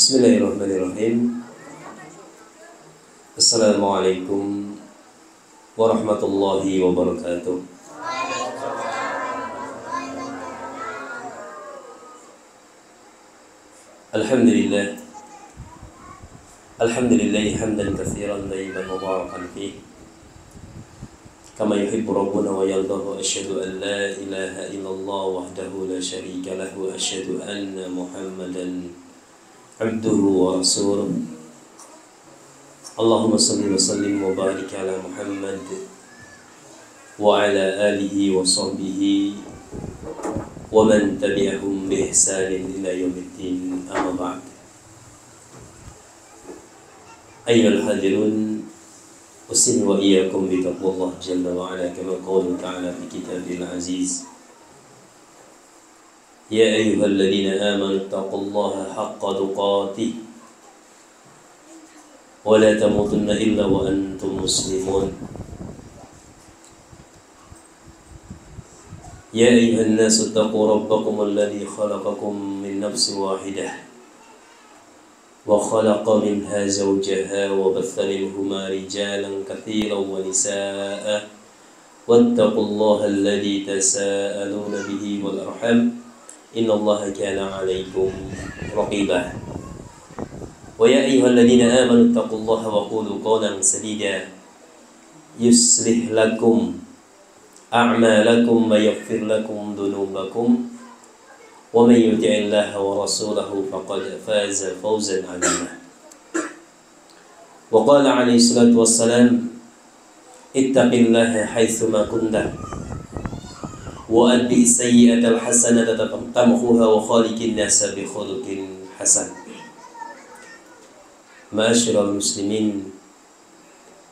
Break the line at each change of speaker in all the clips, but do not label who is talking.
Bismillahirrahmanirrahim. Assalamualaikum warahmatullahi wabarakatuh. Alhamdulillah hamdan katsiran tayyiban mubarakan fihi kama yuhibbu rabbuna wa yardahu. Asyhadu an la ilaha illallah wahdahu la syarika lahu wa asyhadu anna Muhammadan abduhu wa rasuluh. Allahumma salli wa sallim wa barik ala Muhammad wa ala alihi wa sahbihi wa man tabi'ahum bi ihsanin ila yaumiddin, amma ba'd. Ayyuhal hadirun, usini wa iyyakum bi taqwallah jalla wa ala kama qala ta'ala fi kitabil aziz. Ya ayyuhalladzina amanu taqullaha haqqa tuqatih wa la tamutunna illa wa antum muslimun. Ya ayyuhan nasu taqu rabbakum alladzi khalaqakum min nafsin wahidah وخلق منها زوجها وبث منهما رجالا كثيرا ونساء واتقوا الله الذي تساءلون به والأرحام إن الله كان عليكم رقيبا. ويا أيها الذين آمنوا اتقوا الله وقولوا قولا سديدا يصلح لكم أعمالكم ويغفر لكم ذنوبكم ومن يطع الله ورسوله فقد فاز فوزا عظيما. وقال عليه الصلاة والسلام اتق الله حيثما كنت وأتبع السيئة الحسنة تمحوها وخالق الناس بخلق حسن. Ma'asyiral muslimin,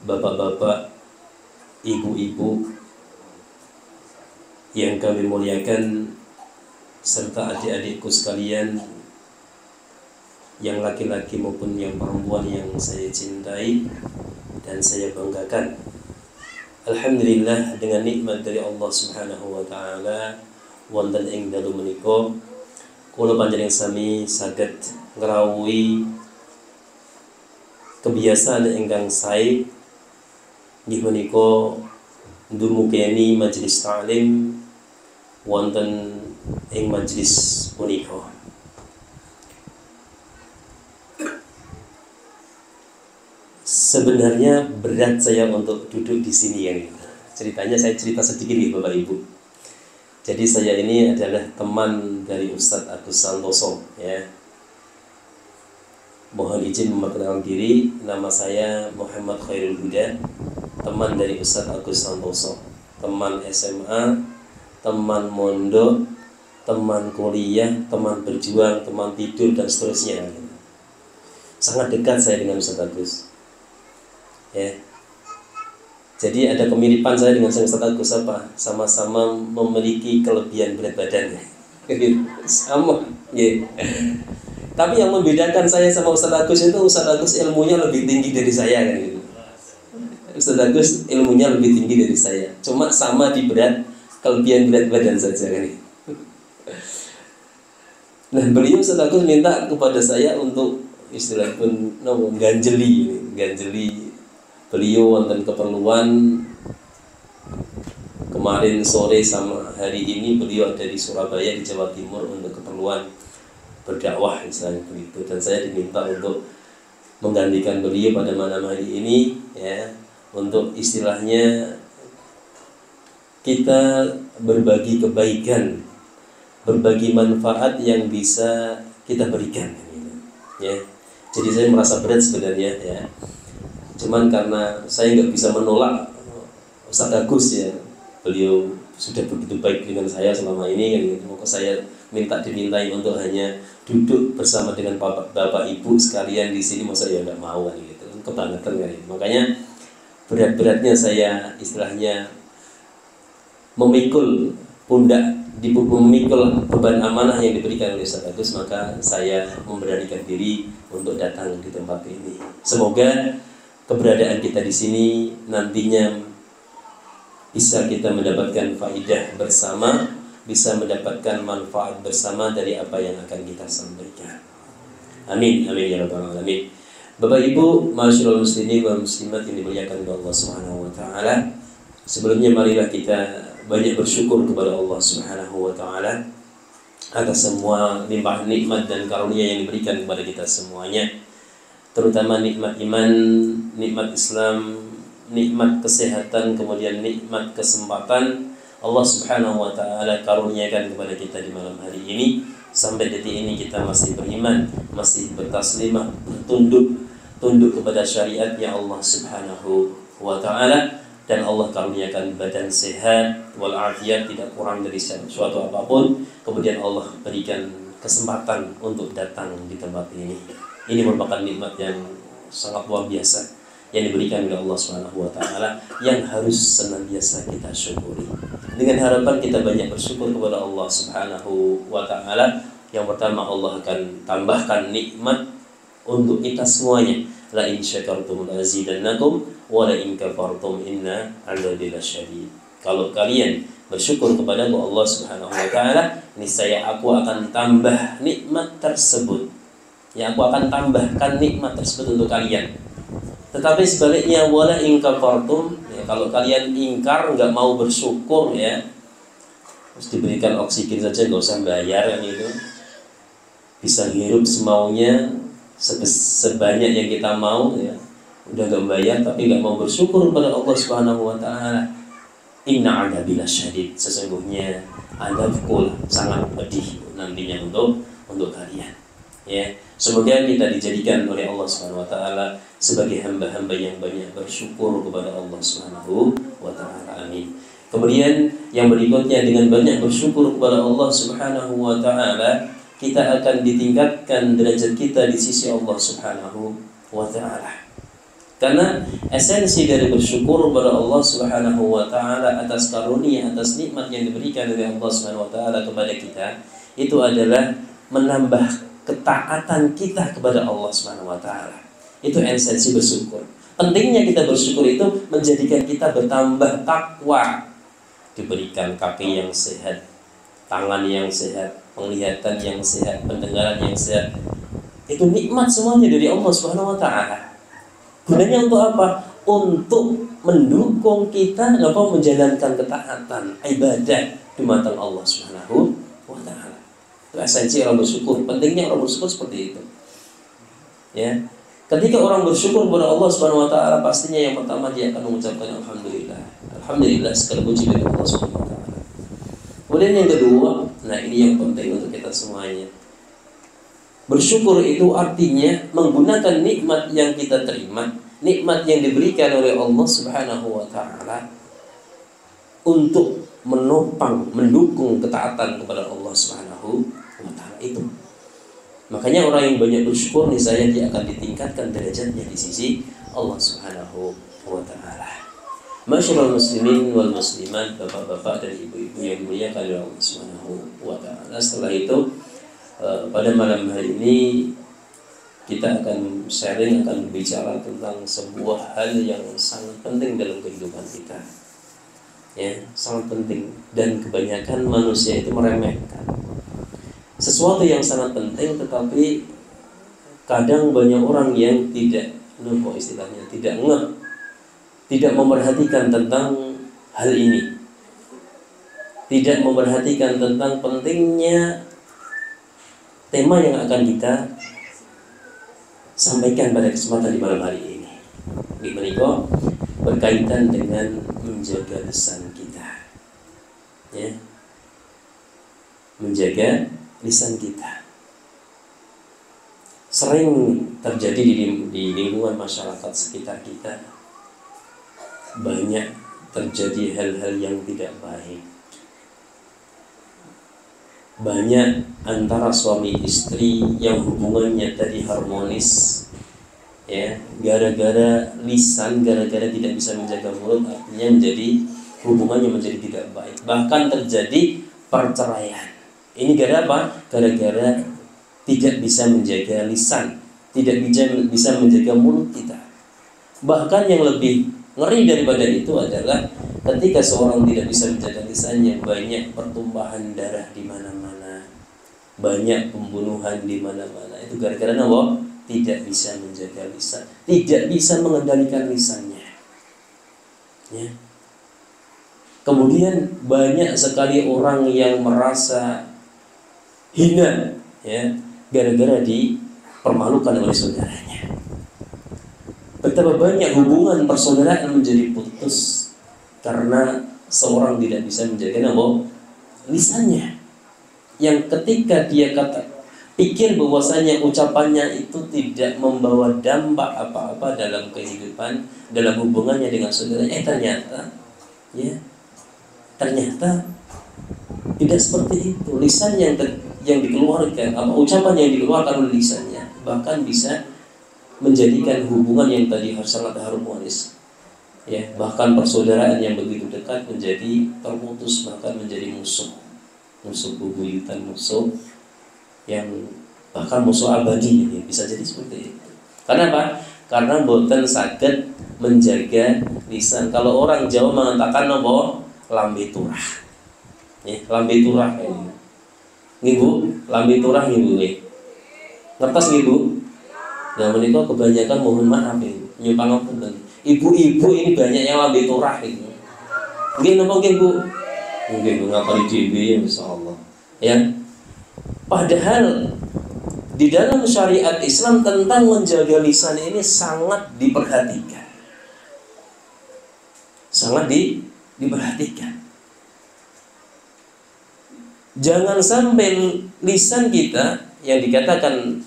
bapak-bapak, ibu-ibu yang kami muliakan, serta adik-adikku sekalian yang laki-laki maupun yang perempuan yang saya cintai dan saya banggakan. Alhamdulillah, dengan nikmat dari Allah Subhanahu wa taala wonten ing dalu menika kula panjenengan sami saged ngrawuhi kebiasaan ingkang sae nggih menika ndumukeni majelis ta'lim wonten ing majlis punika. Sebenarnya berat saya untuk duduk di sini ya. Ceritanya saya cerita sedikit nih Bapak Ibu. Jadi saya ini adalah teman dari Ustadz Agus Santoso ya. Mohon izin memperkenalkan diri, nama saya Muhammad Khairul Huda, teman dari Ustadz Agus Santoso, teman SMA, teman mondok, teman kuliah, teman berjuang, teman tidur dan seterusnya. Sangat dekat saya dengan Ustaz Agus. Ya. Jadi ada kemiripan saya dengan Ustaz Agus apa? Sama-sama memiliki kelebihan berat badan. Sama. Ya. Tapi yang membedakan saya sama Ustaz Agus itu Ustaz Agus ilmunya lebih tinggi dari saya kan gitu. Ustaz Agus ilmunya lebih tinggi dari saya. Cuma sama di berat, kelebihan berat badan saja kan gitu. Nah, beliau Ustaz Agus minta kepada saya untuk istilah pun ganjeli beliau wonten keperluan. Kemarin sore sama hari ini beliau ada di Surabaya di Jawa Timur untuk keperluan berdakwah misalnya begitu, dan saya diminta untuk menggantikan beliau pada malam hari ini ya, untuk istilahnya kita berbagi kebaikan, berbagi manfaat yang bisa kita berikan ya. Jadi saya merasa berat sebenarnya ya. Cuman karena saya nggak bisa menolak Ustaz Agus ya. Beliau sudah begitu baik dengan saya selama ini kan gitu. Maka saya dimintai untuk hanya duduk bersama dengan bapak ibu sekalian di sini, masa ya nggak mau kan gitu. Kebangetan kan gitu. Makanya berat-beratnya saya istilahnya memikul pundak, memikul beban amanah yang diberikan oleh Ustaz Agus, maka saya memberanikan diri untuk datang di tempat ini. Semoga keberadaan kita di sini nantinya bisa kita mendapatkan faidah bersama, bisa mendapatkan manfaat bersama dari apa yang akan kita sampaikan. Amin, amin ya rabbal alamin. Bapak Ibu, masyaallah muslimin wal muslimat yang dimuliakan oleh Allah Subhanahu wa taala. Sebelumnya marilah kita banyak bersyukur kepada Allah Subhanahu wa taala atas semua limpah nikmat dan karunia yang diberikan kepada kita semuanya. Terutama nikmat iman, nikmat Islam, nikmat kesehatan, kemudian nikmat kesempatan Allah Subhanahu wa taala karuniakan kepada kita di malam hari ini. Sampai detik ini kita masih beriman, masih bertaslimah, tunduk kepada syariat yang Allah Subhanahu wa taala, dan Allah karuniakan badan sehat walafiat, tidak kurang dari suatu apapun. Kemudian Allah berikan kesempatan untuk datang di tempat ini. Ini merupakan nikmat yang sangat luar biasa yang diberikan oleh Allah Subhanahu wa taala, yang harus senantiasa kita syukuri. Dengan harapan kita banyak bersyukur kepada Allah Subhanahu wa taala. Yang pertama, Allah akan tambahkan nikmat untuk kita semuanya. La in syakartum la azidannakum wa la in kafartum inna 'adzabi lasyadid. Kalau kalian bersyukur kepada Allah Subhanahu wa taala, niscaya aku akan tambah nikmat tersebut. Ya, aku akan tambahkan nikmat tersebut untuk kalian. Tetapi sebaliknya, wala in kafartum, ya, kalau kalian ingkar, nggak mau bersyukur, ya, terus diberikan oksigen saja nggak usah bayar, kan itu bisa hirup semaunya sebanyak yang kita mau, ya, udah nggak bayar tapi nggak mau bersyukur kepada Allah Subhanahu wa taala. Inna 'adzabi lasyadid, sesungguhnya azabku sangat pedih nantinya untuk kalian. Ya, semoga kita dijadikan oleh Allah Subhanahu wa taala sebagai hamba-hamba yang banyak bersyukur kepada Allah Subhanahu wa taala. Amin. Kemudian yang berikutnya, dengan banyak bersyukur kepada Allah Subhanahu wa taala, kita akan ditingkatkan derajat kita di sisi Allah Subhanahu wa taala. Karena esensi dari bersyukur kepada Allah Subhanahu wa taala atas karunia, atas nikmat yang diberikan oleh Allah Subhanahu wa taala kepada kita, itu adalah menambah ketaatan kita kepada Allah Subhanahu wa taala. Itu esensi bersyukur. Pentingnya kita bersyukur itu menjadikan kita bertambah takwa. Diberikan kaki yang sehat, tangan yang sehat, penglihatan yang sehat, pendengaran yang sehat. Itu nikmat semuanya dari Allah Subhanahu wa taala. Gunanya untuk apa? Untuk mendukung kita menjalankan ketaatan, ibadah di mata Allah Subhanahu wa taala. Itu esensi orang bersyukur. Pentingnya orang bersyukur seperti itu. Ya. Ketika orang bersyukur kepada Allah Subhanahu wa taala, pastinya yang pertama dia akan mengucapkan alhamdulillah. Alhamdulillah, segala puji bagi Allah Subhanahu wa taala. Kemudian yang kedua, nah ini yang penting untuk kita semuanya. Bersyukur itu artinya menggunakan nikmat yang kita terima, nikmat yang diberikan oleh Allah Subhanahu wa taala, untuk menopang, mendukung ketaatan kepada Allah Subhanahu wa taala itu. Makanya orang yang banyak bersyukur, niscaya dia akan ditingkatkan derajatnya di sisi Allah Subhanahu wa taala. Masyaallah muslimin wal muslimat, bapak-bapak dan ibu-ibu yang dimuliakan oleh Allah Subhanahu wa taala. Setelah itu, pada malam hari ini kita akan sharing, akan berbicara tentang sebuah hal yang sangat penting dalam kehidupan kita. Ya, sangat penting, dan kebanyakan manusia itu meremehkan sesuatu yang sangat penting, tetapi kadang banyak orang yang tidak istilahnya tidak ngeh, tidak memperhatikan tentang hal ini, tidak memperhatikan tentang pentingnya tema yang akan kita sampaikan pada kesempatan di malam hari ini. Ini menikah berkaitan dengan menjaga lisan kita, ya, menjaga lisan kita. Sering terjadi di lingkungan masyarakat sekitar kita, banyak terjadi hal-hal yang tidak baik. Banyak antara suami istri yang hubungannya tadi harmonis, ya, gara-gara lisan, gara-gara tidak bisa menjaga mulut, artinya hubungannya menjadi tidak baik. Bahkan terjadi perceraian. Ini gara apa? Gara-gara tidak bisa menjaga lisan, tidak bisa menjaga mulut kita. Bahkan yang lebih ngeri daripada itu adalah ketika seorang tidak bisa menjaga lisannya, banyak pertumpahan darah di mana-mana. banyak pembunuhan di mana-mana. Itu gara-gara apa? Tidak bisa menjaga lisan, tidak bisa mengendalikan lisannya. Ya. Kemudian banyak sekali orang yang merasa hina, ya, gara-gara dipermalukan oleh saudaranya. Betapa banyak hubungan persaudaraan menjadi putus karena seorang tidak bisa menjaga lisannya. Yang ketika dia pikir bahwasanya ucapannya itu tidak membawa dampak apa-apa dalam kehidupan, dalam hubungannya dengan saudaranya, ternyata tidak seperti itu. Lisan yang dikeluarkan, ucapan yang dikeluarkan oleh lisannya bahkan bisa menjadikan hubungan yang tadi sangat harmonis, ya, bahkan persaudaraan yang begitu dekat menjadi terputus, bahkan menjadi musuh bebuyutan, musuh yang bahkan musuh abadi, ini bisa jadi seperti itu. Karena apa? Karena boten saged menjaga lisan. Kalau orang Jawa mengatakan apa? Lambe turah. Lambe turah ini. Nggih Bu, lambe turah nggih Bu. Ngertos nggih Bu? Nah, menika kebanyakan mohon maaf ini. Nyuwun pangapunten. Ibu-ibu ini banyak yang lambe turah itu. Nggih napa nggih Bu? Mungkin ngapali dhewe insyaallah. Ya. Padahal di dalam syariat Islam tentang menjaga lisan ini sangat diperhatikan. Sangat diperhatikan. Jangan sampai lisan kita yang dikatakan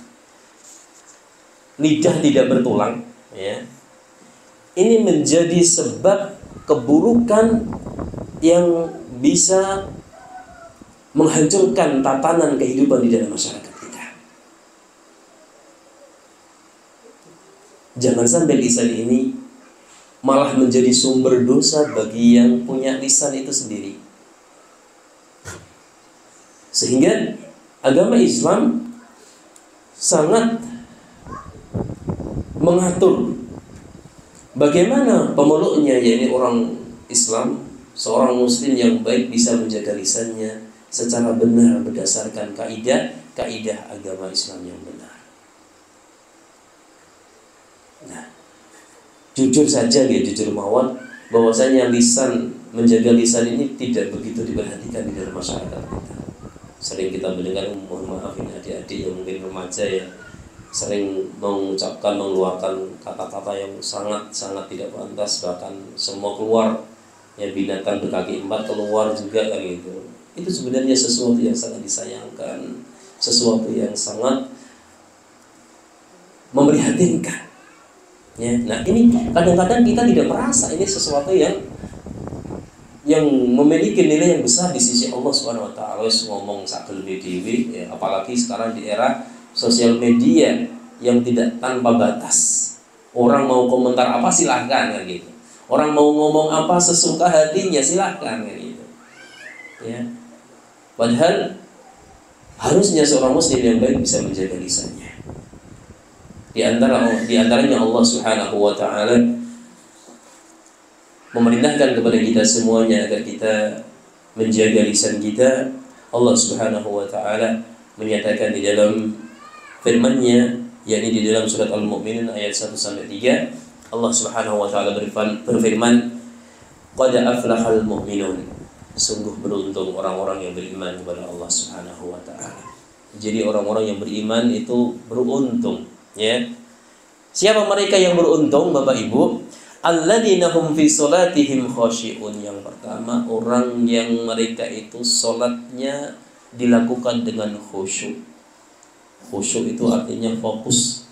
lidah tidak bertulang, ya, ini menjadi sebab keburukan yang bisa menghancurkan tatanan kehidupan di dalam masyarakat kita. Jangan sampai lisan ini malah menjadi sumber dosa bagi yang punya lisan itu sendiri. Sehingga agama Islam sangat mengatur bagaimana pemeluknya, yakni orang Islam, seorang muslim yang baik bisa menjaga lisannya secara benar berdasarkan kaidah agama Islam yang benar. Nah, jujur saja ya, jujur mawon bahwasanya menjaga lisan ini tidak begitu diperhatikan di dalam masyarakat kita. Sering kita mendengar, mohon maaf ini adik-adik yang mungkin remaja ya, sering mengeluarkan kata-kata yang sangat tidak pantas, bahkan semua keluar, ya, binatang berkaki 4 keluar juga kan gitu. Itu sebenarnya sesuatu yang sangat disayangkan, sesuatu yang sangat memprihatinkan. Ya, nah ini kadang-kadang kita tidak merasa ini sesuatu yang memiliki nilai yang besar di sisi Allah Subhanahu wa taala. Wis ngomong sakel dhewe, ya, apalagi sekarang di era sosial media yang tidak tanpa batas. Orang mau komentar apa silahkan kan gitu. Orang mau ngomong apa sesuka hatinya silahkan kan gitu. Ya. Padahal harusnya seorang muslim yang baik bisa menjaga lisannya. Di antaranya Allah Subhanahu wa taala memerintahkan kepada kita semuanya agar kita menjaga lisan kita. Allah Subhanahu wa taala menyatakan di dalam firman-Nya, yakni di dalam surat Al-Mu'minun ayat 1 sampai 3, Allah Subhanahu wa taala berfirman, "Qad aflahal mu'minun." Sungguh beruntung orang-orang yang beriman kepada Allah Subhanahu wa taala. Jadi orang-orang yang beriman itu beruntung, ya. Siapa mereka yang beruntung, Bapak Ibu? Alladzina hum fi salatihim khashi'un. Yang pertama, orang yang mereka itu salatnya dilakukan dengan khusyuk. Khusyuk itu artinya fokus.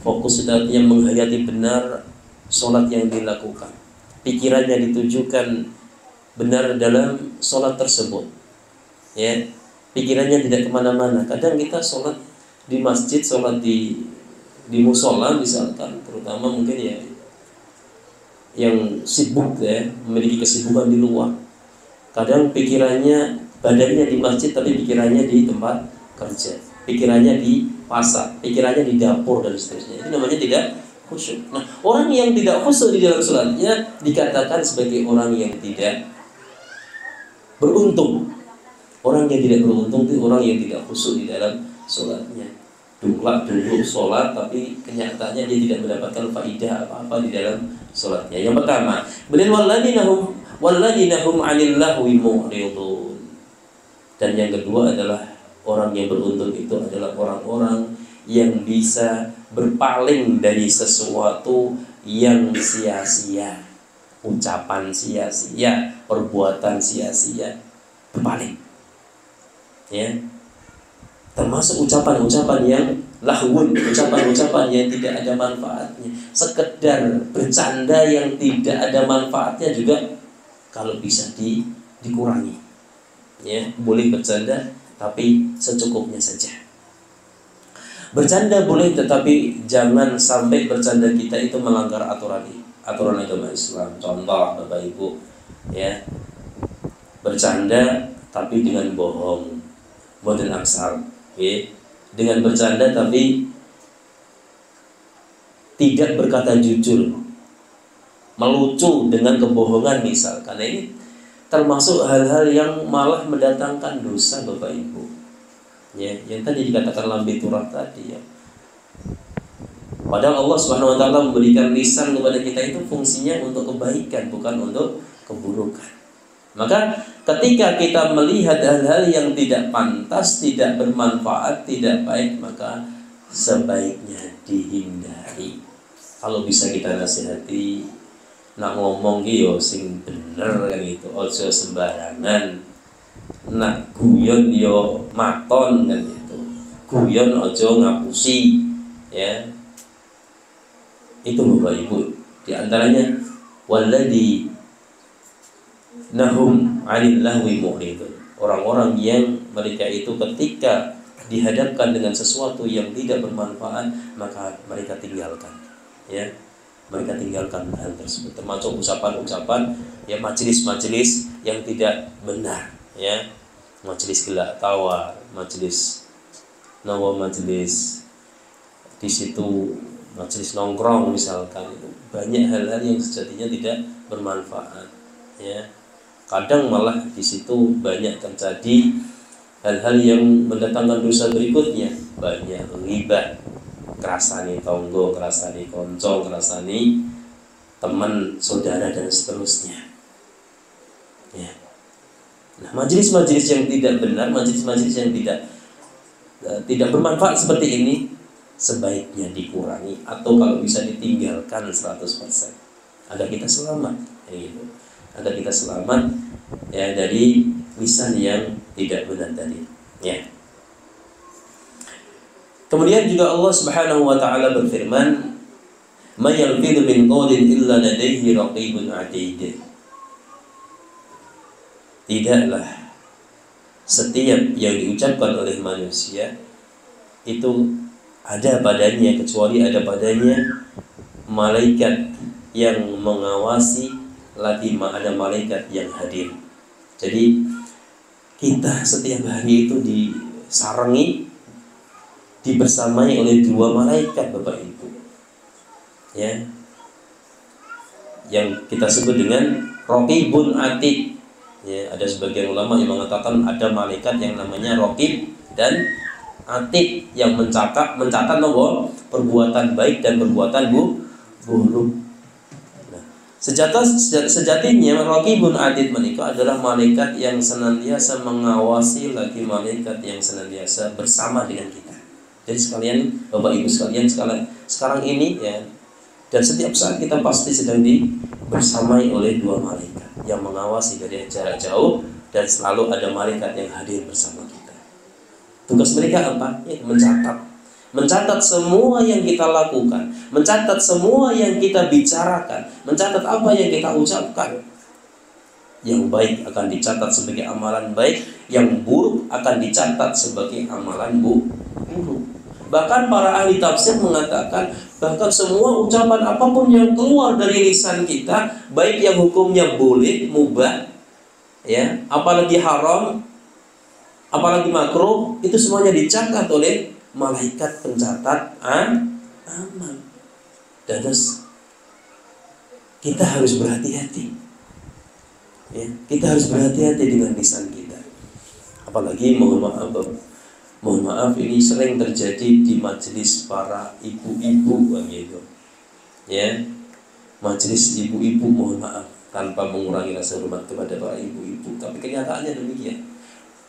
Fokus itu artinya menghayati benar salat yang dilakukan. Pikirannya ditujukan benar dalam salat tersebut. Ya, pikirannya tidak kemana-mana. Kadang kita salat di masjid, salat di musola misalkan, terutama mungkin ya yang sibuk, ya, memiliki kesibukan di luar. Kadang pikirannya, badannya di masjid tapi pikirannya di tempat kerja, pikirannya di pasar, pikirannya di dapur dan seterusnya. Itu namanya tidak khusyuk. Nah, orang yang tidak khusyuk di dalam salatnya dikatakan sebagai orang yang tidak beruntung. Orang yang tidak beruntung itu orang yang tidak khusyuk di dalam sholatnya. Dungklak dulu sholat, tapi kenyataannya dia tidak mendapatkan faidah apa-apa di dalam sholatnya. Yang pertama, kemudian walladzina hum 'anil lahwi mu'ridun. Dan yang kedua adalah orang yang beruntung itu adalah orang-orang yang bisa berpaling dari sesuatu yang sia-sia, ucapan sia-sia, perbuatan sia-sia, berpaling. Ya, termasuk ucapan-ucapan yang lahwun, ucapan-ucapan yang tidak ada manfaatnya, sekedar bercanda yang tidak ada manfaatnya juga kalau bisa dikurangi. Ya, boleh bercanda tapi secukupnya saja. Bercanda boleh, tetapi jangan sampai bercanda kita itu melanggar aturan agama Islam. Contoh Bapak Ibu, ya, bercanda tapi dengan bohong, model aksal, okay? Dengan bercanda tapi tidak berkata jujur, melucu dengan kebohongan misalkan. Ini termasuk hal-hal yang malah mendatangkan dosa Bapak Ibu. Ya, yang tadi dikatakan lambe turah tadi ya. Padahal Allah Subhanahu wa taala memberikan lisan kepada kita itu fungsinya untuk kebaikan, bukan untuk keburukan. Maka ketika kita melihat hal-hal yang tidak pantas, tidak bermanfaat, tidak baik, maka sebaiknya dihindari. Kalau bisa kita nasihati, nak ngomong yo sing bener kan itu, ojo sembarangan. Nak guyon yo maton kan itu. Guyon ojo ngapusi, ya. Itu Bapak Ibu. Di antaranya walladzi nahum 'anil lahwi mu'ridun. Orang-orang yang mereka itu ketika dihadapkan dengan sesuatu yang tidak bermanfaat, maka mereka tinggalkan. Ya, mereka tinggalkan hal tersebut. Termasuk ucapan-ucapan, ya, majelis-majelis yang tidak benar, ya, majelis gelak tawa, majelis di situ, majelis nongkrong misalkan, itu banyak hal-hal yang sejatinya tidak bermanfaat, ya. Kadang malah di situ banyak terjadi hal-hal yang mendatangkan dosa berikutnya. Banyak ghibah, kerasani tonggo, kerasani konco, kerasani teman, saudara, dan seterusnya. Ya. Nah, majelis-majelis yang tidak benar, majelis-majelis yang tidak bermanfaat seperti ini sebaiknya dikurangi, atau kalau bisa ditinggalkan 100%. Agar kita selamat, ya gitu. Agar kita selamat, ya, dari lisan yang tidak benar tadi, ya. Kemudian juga Allah Subhanahu wa taala berfirman, "May yalfidhu min qawlin illa ladayhi raqibun 'atid." Tidaklah setiap yang diucapkan oleh manusia itu ada padanya, kecuali ada padanya malaikat yang mengawasi, lagi ada malaikat yang hadir. Jadi kita setiap hari itu disarangi, dibersamai oleh 2 malaikat Bapak Ibu, ya, yang kita sebut dengan Raqibun Atid. Ya, ada sebagian ulama yang mengatakan ada malaikat yang namanya Raqib dan Atid yang mencatat perbuatan baik dan perbuatan buruk. Sejatinya Raqibun Atid menika adalah malaikat yang senantiasa mengawasi, lagi malaikat yang senantiasa bersama dengan kita. Jadi sekalian Bapak Ibu sekalian, sekarang ini, ya, dan setiap saat kita pasti sedang dibersamai oleh 2 malaikat yang mengawasi dari jarak jauh, dan selalu ada malaikat yang hadir bersama kita. Tugas mereka apa? Ya, mencatat semua yang kita lakukan, mencatat semua yang kita bicarakan, mencatat apa yang kita ucapkan. Yang baik akan dicatat sebagai amalan baik, yang buruk akan dicatat sebagai amalan buruk. Bahkan para ahli tafsir mengatakan, bahkan semua ucapan apapun yang keluar dari lisan kita, baik yang hukumnya boleh, mubah, ya, apalagi haram, apalagi makruh, itu semuanya dicatat oleh malaikat pencatat amal. Dan terus kita harus berhati-hati, ya, kita harus berhati-hati dengan lisan kita. Apalagi mohon maaf ini sering terjadi di majelis para ibu-ibu gitu. Ya, majelis ibu-ibu, mohon maaf tanpa mengurangi rasa hormat kepada para ibu-ibu, tapi kenyataannya demikian.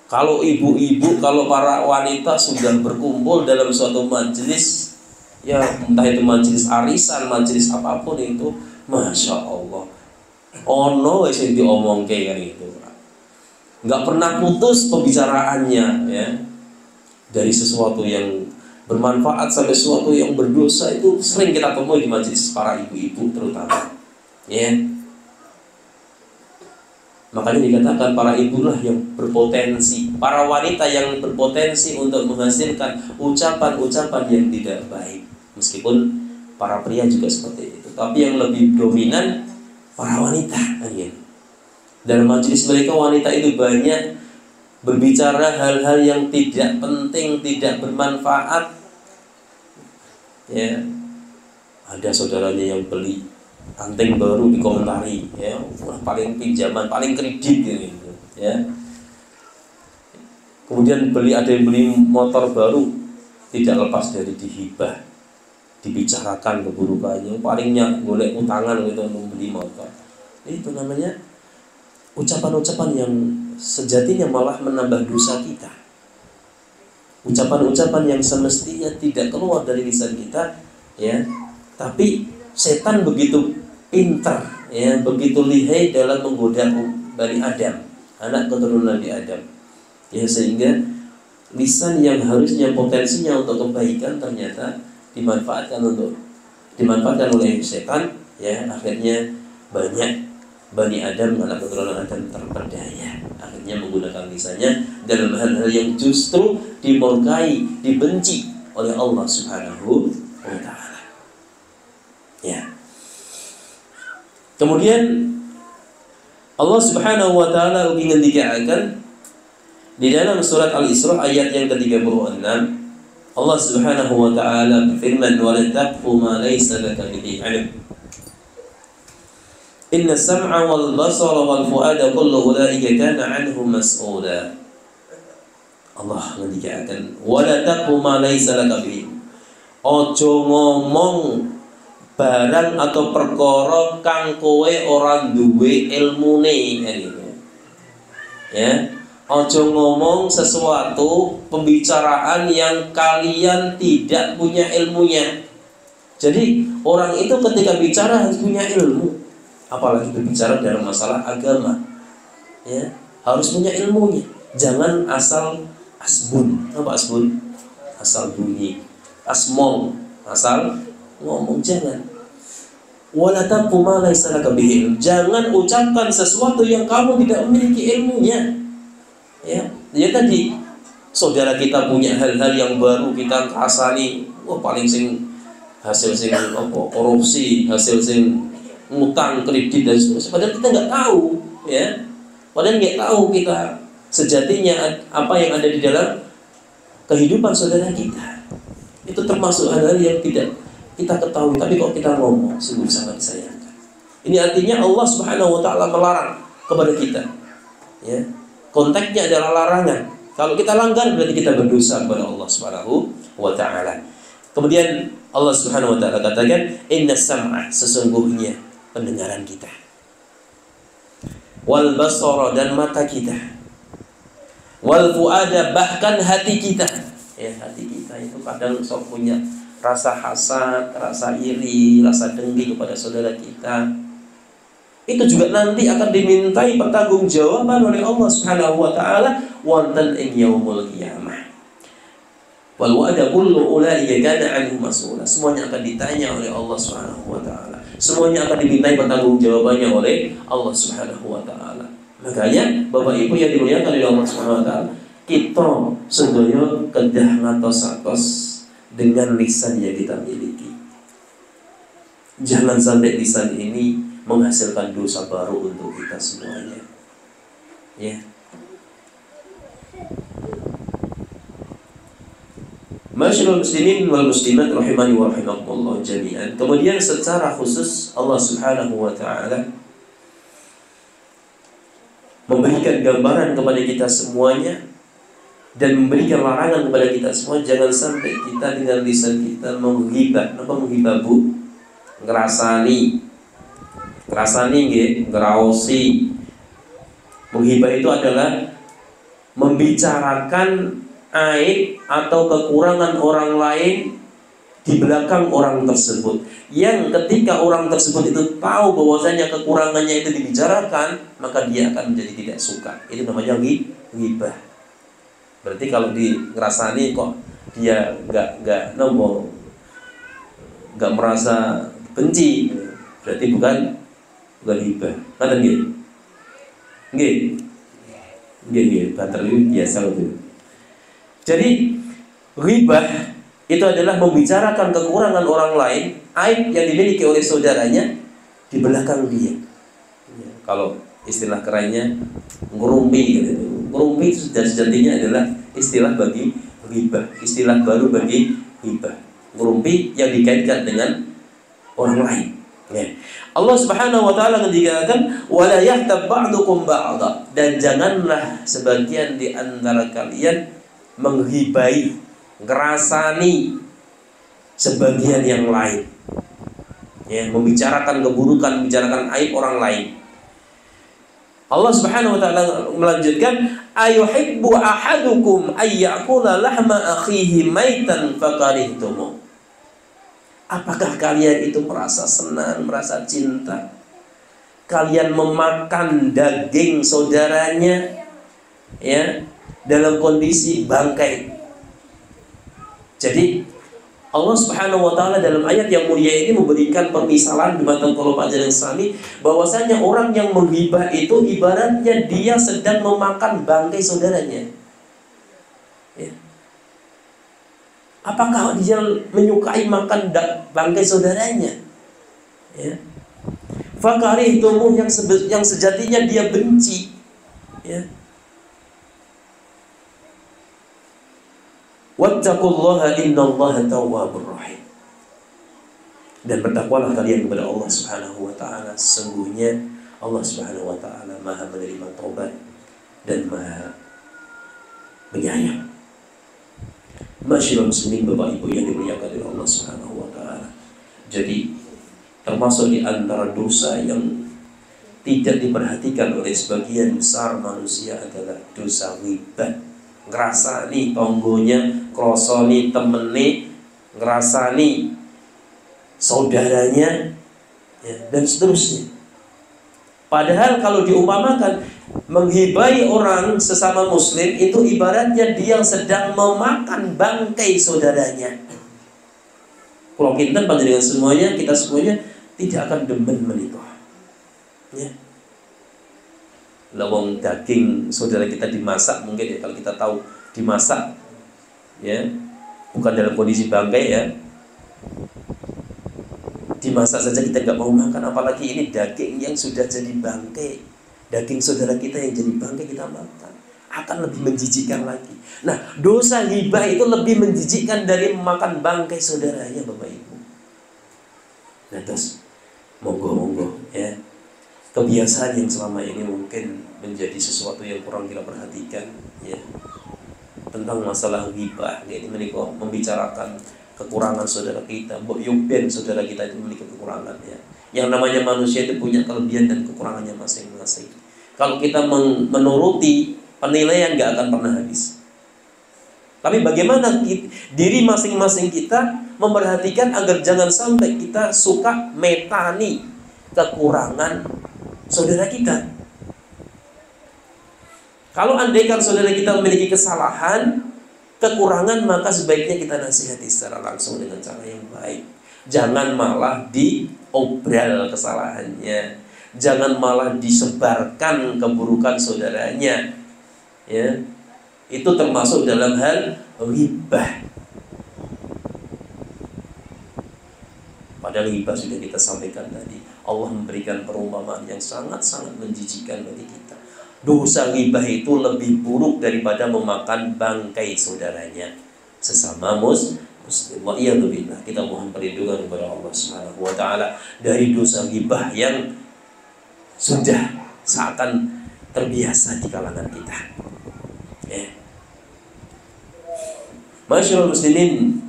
Kalau ibu-ibu, kalau para wanita sudah berkumpul dalam suatu majelis, ya entah itu majelis arisan, majelis apapun itu, masya Allah, ono yang diomong kayak gitu, nggak pernah putus pembicaraannya, ya, dari sesuatu yang bermanfaat sampai sesuatu yang berdosa itu sering kita temui di majelis para ibu-ibu terutama, ya. Makanya dikatakan para ibulah yang berpotensi, para wanita yang berpotensi untuk menghasilkan ucapan-ucapan yang tidak baik. Meskipun para pria juga seperti itu, tapi yang lebih dominan para wanita. Dalam majelis mereka wanita itu banyak berbicara hal-hal yang tidak penting, tidak bermanfaat. Ya, ada saudaranya yang beli anting baru dikomentari, ya, paling pinjaman, paling kredit gitu, ya. Kemudian ada yang beli motor baru, tidak lepas dari dihibah, dibicarakan keburukannya, palingnya golek utangan gitu untuk beli motor. Itu namanya ucapan-ucapan yang sejatinya malah menambah dosa kita. Ucapan-ucapan yang semestinya tidak keluar dari lisan kita, ya, tapi setan begitu pintar, ya, begitu lihai dalam menggoda Bani Adam, anak keturunan Nabi Adam, ya, sehingga lisan yang harusnya potensinya untuk kebaikan ternyata dimanfaatkan oleh setan, ya, akhirnya banyak Bani Adam, anak keturunan Adam terperdaya, akhirnya menggunakan lisannya dalam hal-hal yang justru dimurkai, dibenci oleh Allah Subhanahu wa Ta'ala. Ya. Kemudian Allah Subhanahu wa Ta'ala ingin dikatakan di dalam surat Al-Isra ayat yang ke-36, Allah Subhanahu wa Ta'ala berfirman, "Wa la taqfu ma laysa laka bihi 'ilm. Inna as-sam'a wal basara wal fu'ada kullu ulaika kana 'anhu mas'ula." Allah mengatakan, "Wa la taqfu ma laysa laka bihi." Ojo ngomong barang atau perkara kang kowe ora duwe ilmune, ya. Ojo ngomong sesuatu pembicaraan yang kalian tidak punya ilmunya. Jadi orang itu ketika bicara harus punya ilmu, apalagi berbicara dalam masalah agama, ya, harus punya ilmunya. Jangan asal asbun. Apa asbun? Asal bunyi. Asmong, asal ngomong, jangan. Wala taqfu ma laysa laka bihi. Jangan ucapkan sesuatu yang kamu tidak memiliki ilmunya. Ya, ya tadi saudara kita punya hal-hal yang baru kita rasani, wah paling sing hasil sing apa korupsi, hasil sing ngutang kredit dan seterusnya. Padahal kita nggak tahu, ya. Padahal nggak tahu kita sejatinya apa yang ada di dalam kehidupan saudara kita. Itu termasuk hal-hal yang tidak kita ketahui, tapi kalau kita ngomong sungguh sangat disayangkan. Ini artinya Allah Subhanahu wa Ta'ala melarang kepada kita, ya. Konteksnya adalah larangan. Kalau kita langgar berarti kita berdosa kepada Allah Subhanahu wa Ta'ala. Kemudian Allah Subhanahu wa Ta'ala katakan, "Inna sam'a," sesungguhnya pendengaran kita, wal basara, dan mata kita, wal fu'ada, bahkan hati kita. Ya, hati kita itu kadang sok punya rasa hasad, rasa iri, rasa dengki kepada saudara kita. Itu juga nanti akan dimintai pertanggungjawaban oleh Allah Subhanahu wa Ta'ala wonten ing yaumul qiyamah. Wal wa'ada kullu ulaika kana 'anhu mas'ula. Semuanya akan ditanya oleh Allah Subhanahu wa Ta'ala. Semuanya akan dimintai pertanggungjawabannya oleh Allah Subhanahu wa Ta'ala. Makanya Bapak Ibu yang dimuliakan oleh Allah Subhanahu wa Ta'ala, kita sedaya kedah ngatos-atos dengan lisan yang kita miliki. Jangan sampai lisan ini menghasilkan dosa baru untuk kita semuanya, ya. Masyaallah muslimin wal muslimat rahimani wa rahimakumullah jami'an. Kemudian secara khusus Allah Subhanahu wa Ta'ala memberikan gambaran kepada kita semuanya dan memberikan larangan kepada kita semua, jangan sampai kita dengan lisan kita menghibah. Apa menghibah, Bu? Ngerasani nggih, ngeraosi. Menghibah itu adalah membicarakan aib atau kekurangan orang lain di belakang orang tersebut, yang ketika orang tersebut itu tahu bahwasanya kekurangannya itu dibicarakan, maka dia akan menjadi tidak suka. Itu namanya ghibah. Berarti kalau ngerasani kok dia nggak merasa benci, berarti bukan ghibah. Mana nggih? Nggih, banter ini biasa gitu. Jadi ghibah itu adalah membicarakan kekurangan orang lain, aib yang dimiliki oleh saudaranya di belakang dia. Kalau istilah kerennya ngerumpi gitu. Ngerumpi itu sejatinya adalah istilah bagi ghibah, istilah baru bagi ghibah. Ngerumpi yang dikaitkan dengan orang lain. Ya. Allah Subhanahu wa taala mengatakan wala yahtab ba'dukum ba'dha, dan janganlah sebagian di antara kalian menghibai, ngerasani sebagian yang lain. Ya, membicarakan keburukan, membicarakan aib orang lain. Allah Subhanahu wa taala melanjutkan, ayuhibbu ahadukum ay ya'kula lahma akhihi maitan fakarihtum. Apakah kalian itu merasa senang, merasa cinta kalian memakan daging saudaranya ya dalam kondisi bangkai? Jadi Allah Subhanahu wa taala dalam ayat yang mulia ini memberikan permisalan di mata kolom ajaran Islami bahwasanya orang yang menghibah itu ibaratnya dia sedang memakan bangkai saudaranya. Ya. Apakah dia menyukai makan bangkai saudaranya? Ya. Fakarihtum, yang sejatinya dia benci. Ya. Wattaqullaha innallaha tawwabur rahim. Dan bertakwalah kalian kepada Allah Subhanahu wa taala, sesungguhnya Allah Subhanahu wa taala Maha menerima taubat dan Maha penyayang. Masyaallah muslimin, Bapak Ibu yang dimuliakan oleh Allah Subhanahu wa taala. Jadi termasuk di antara dosa yang tidak diperhatikan oleh sebagian besar manusia adalah dosa ghibah. Ngerasani tonggonya, krosoni temene, ngerasani saudaranya ya, dan seterusnya. Padahal kalau diumpamakan menghibai orang sesama muslim itu ibaratnya dia sedang memakan bangkai saudaranya. Kalau kita panjenengan semuanya, kita semuanya tidak akan demen menikah. Ya. Lawang daging saudara kita dimasak, mungkin ya kalau kita tahu dimasak ya bukan dalam kondisi bangkai ya, dimasak saja kita nggak mau makan, apalagi ini daging yang sudah jadi bangkai, daging saudara kita yang jadi bangkai kita makan, akan lebih menjijikkan lagi. Nah, dosa ghibah itu lebih menjijikkan dari memakan bangkai saudaranya, Bapak Ibu. Nah, terus monggo ya, kebiasaan yang selama ini mungkin menjadi sesuatu yang kurang kita perhatikan ya, tentang masalah ghibah ya, ini menikah membicarakan kekurangan saudara kita, mbok yuben saudara kita itu memiliki kekurangan ya. Yang namanya manusia itu punya kelebihan dan kekurangannya masing-masing. Kalau kita menuruti penilaian nggak akan pernah habis. Tapi bagaimana diri masing-masing kita memperhatikan agar jangan sampai kita suka metani kekurangan saudara kita. Kalau andaikan saudara kita memiliki kesalahan, kekurangan, maka sebaiknya kita nasihati secara langsung dengan cara yang baik. Jangan malah diobral kesalahannya, jangan malah disebarkan keburukan saudaranya. Ya, itu termasuk dalam hal ghibah. Padahal ghibah sudah kita sampaikan tadi. Allah memberikan perumpamaan yang sangat-sangat menjijikkan bagi kita. Dosa ghibah itu lebih buruk daripada memakan bangkai saudaranya sesama muslim. Wa iyadzubillah, kita mohon perlindungan kepada Allah Subhanahu wa taala dari dosa ghibah yang sudah seakan terbiasa di kalangan kita. Ya. Masyaallah muslimin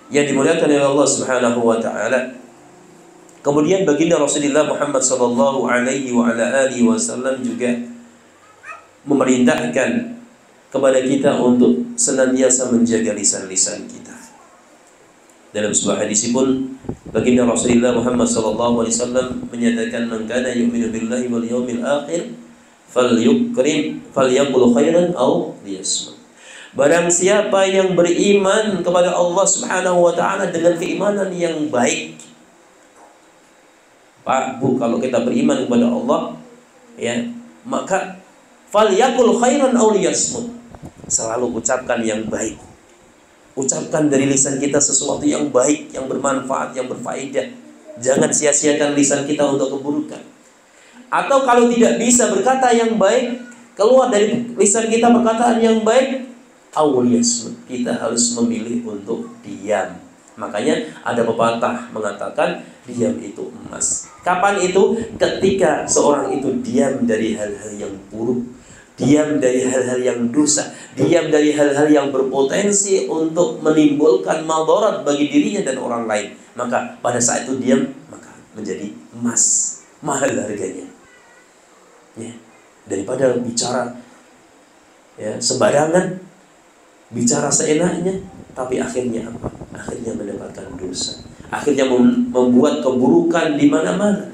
yang dimuliakan oleh Allah Subhanahu wa taala. Kemudian baginda Rasulullah Muhammad sallallahu alaihi wa ala alihi wasallam juga memerintahkan kepada kita untuk senantiasa menjaga lisan-lisan kita. Dalam sebuah hadis pun baginda Rasulullah Muhammad sallallahu alaihi wasallam menyatakan, "Man kana yu'minu billahi wal yawmil akhir falyaqul khairan aw liyasmut." Barang siapa yang beriman kepada Allah Subhanahu wa taala dengan keimanan yang baik. Pak, Bu, kalau kita beriman kepada Allah, ya, maka falyaqul khairan aw liyasmut. Selalu ucapkan yang baik. Ucapkan dari lisan kita sesuatu yang baik, yang bermanfaat, yang berfaedah. Jangan sia-siakan lisan kita untuk keburukan. Atau kalau tidak bisa berkata yang baik, keluar dari lisan kita perkataan yang baik, awliyasmut, kita harus memilih untuk diam. Makanya ada pepatah mengatakan diam itu emas. Kapan itu? Ketika seorang itu diam dari hal-hal yang buruk, diam dari hal-hal yang dosa, diam dari hal-hal yang berpotensi untuk menimbulkan madarat bagi dirinya dan orang lain. Maka pada saat itu diam, maka menjadi emas, mahal harganya. Ya, daripada bicara ya sembarangan, bicara seenaknya, tapi akhirnya apa? Akhirnya mendapatkan dosa. Akhirnya membuat keburukan di mana-mana,